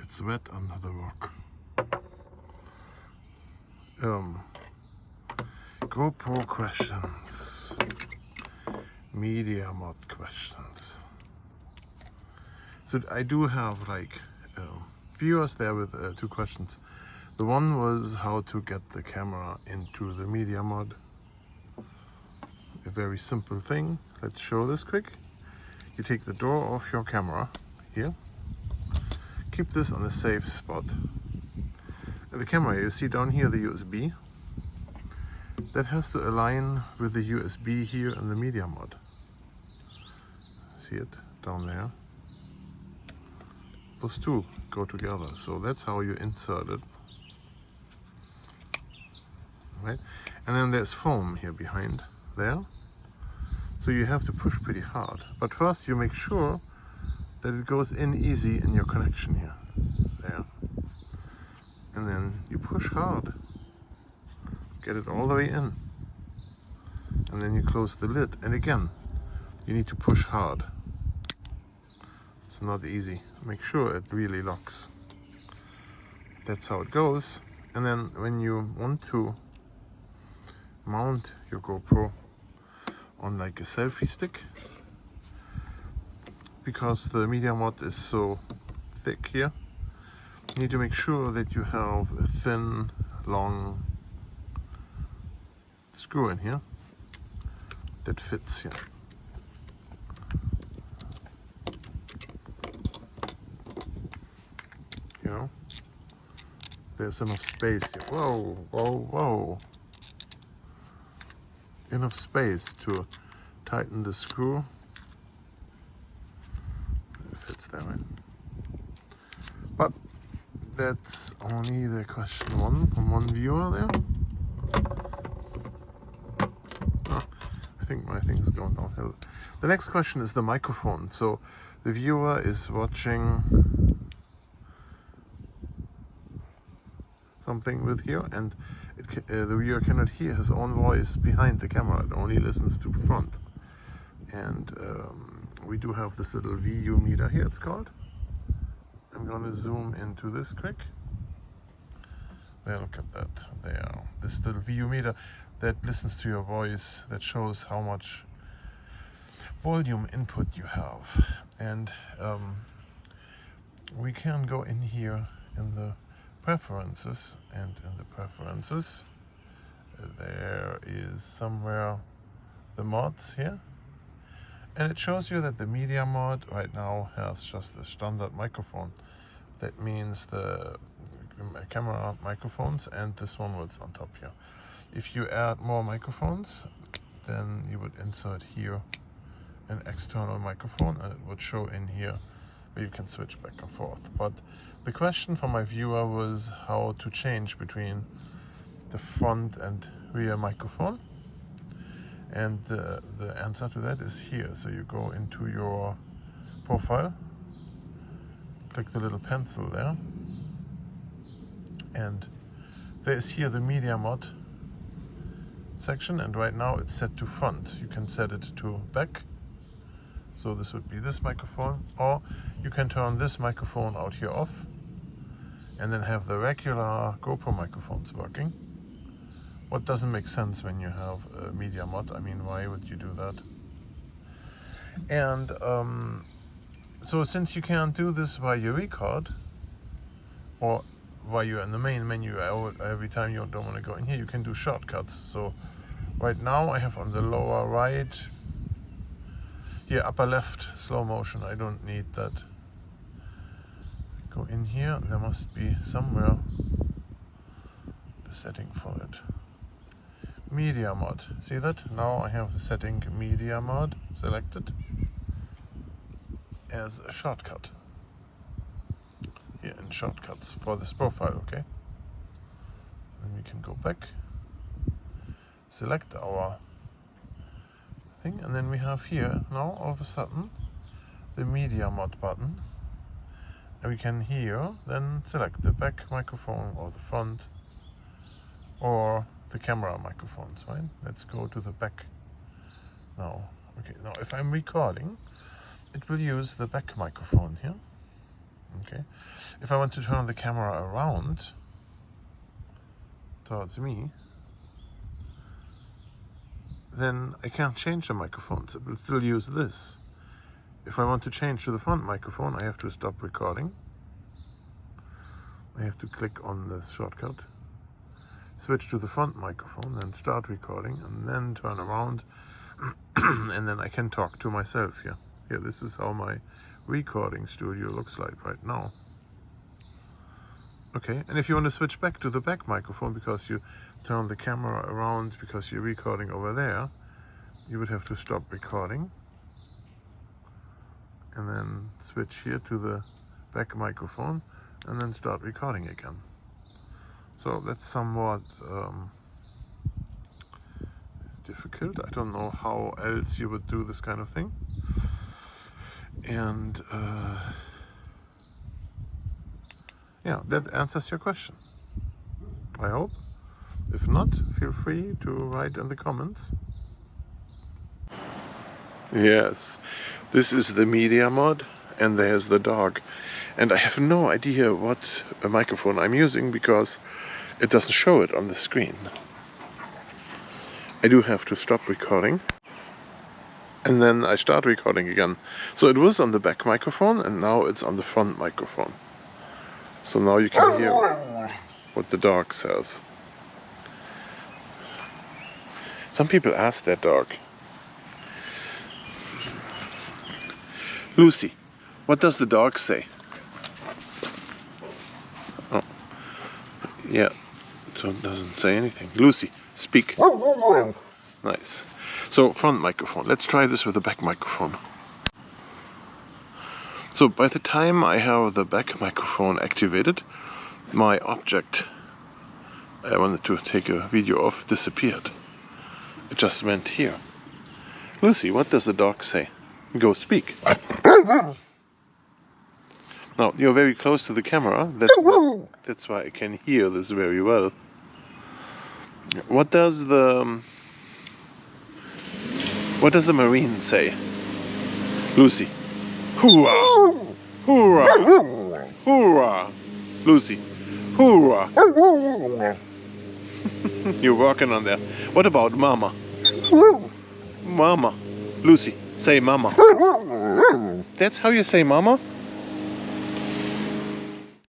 It's wet under the rock. GoPro questions. MediaMod questions. So I do have like viewers there with 2 questions. The one was how to get the camera into the MediaMod. A very simple thing. Let's show this quick. You take the door off your camera here. Keep this on a safe spot. And the camera, you see down here the USB. That has to align with the USB here in the MediaMod. See it down there? Those two go together, so that's how you insert it. Right? And then there's foam here behind there. So you have to push pretty hard. But first you make sure that it goes in easy in your connection here. There. And then you push hard. Get it all the way in. And then you close the lid. And again, you need to push hard. It's not easy. Make sure it really locks. That's how it goes. And then when you want to mount your GoPro on like a selfie stick, because the MediaMod is so thick here, you need to make sure that you have a thin, long screw in here that fits here. You know, there's enough space here. Whoa, whoa, whoa. Enough space to tighten the screw. It fits there, right? But that's only the question 1 from 1 viewer there. Oh, I think my thing's going downhill. The next question is the microphone. So the viewer is watching something with here, and the viewer cannot hear his own voice behind the camera. It only listens to front. And we do have this little VU meter here, it's called. I'm going to zoom into this quick. There, look at that. There, this little VU meter that listens to your voice, that shows how much volume input you have. And we can go in here in the preferences, and in the preferences there is somewhere the mods here, and it shows you that the MediaMod right now has just a standard microphone. That means the camera microphones, and this one was on top here. If you add more microphones, then you would insert here an external microphone, and it would show in here where you can switch back and forth. But the question from my viewer was how to change between the front and rear microphone, and the answer to that is here. So you go into your profile, click the little pencil there, and there's here the MediaMod section, and right now it's set to front. You can set it to back, so this would be this microphone, or you can turn this microphone out here off and then have the regular GoPro microphones working. What doesn't make sense when you have a MediaMod? I mean, why would you do that? And so since you can't do this while you record, or while you're in the main menu, every time you don't want to go in here, you can do shortcuts. So right now I have on the lower right, here upper left, slow motion. I don't need that. Go in here, there must be somewhere the setting for it. MediaMod, see that? Now I have the setting MediaMod selected as a shortcut. Here in shortcuts for this profile, okay? Then we can go back, select our thing, and then we have here now all of a sudden the MediaMod button. And we can here then select the back microphone or the front or the camera microphones, right? Let's go to the back now. Okay, now if I'm recording, it will use the back microphone here. Okay. If I want to turn the camera around towards me, then I can't change the microphones. It will still use this. If I want to change to the front microphone, I have to stop recording. I have to click on this shortcut, switch to the front microphone, then start recording, and then turn around, and then I can talk to myself here. Here, this is how my recording studio looks like right now. Okay, and if you want to switch back to the back microphone because you turn the camera around because you're recording over there, you would have to stop recording and then switch here to the back microphone and then start recording again. So that's somewhat difficult. I don't know how else you would do this kind of thing. And yeah, that answers your question, I hope. If not, feel free to write in the comments. Yes, this is the MediaMod, and there's the dog. And I have no idea what a microphone I'm using because it doesn't show it on the screen. I do have to stop recording, and then I start recording again. So it was on the back microphone, and now it's on the front microphone. So now you can hear what the dog says. Some people ask their dog, Lucy, what does the dog say? Oh, yeah, so it doesn't say anything. Lucy, speak. Nice. So front microphone. Let's try this with the back microphone. So by the time I have the back microphone activated, my object I wanted to take a video of disappeared. It just went here. Lucy, what does the dog say? Go speak. Now, you're very close to the camera. That's why I can hear this very well. What does the Marine say? Lucy. Hoorah! Hoorah! Hoorah! Lucy. Hoorah! You're working on that. What about Mama? Mama. Lucy, say Mama. That's how you say Mama?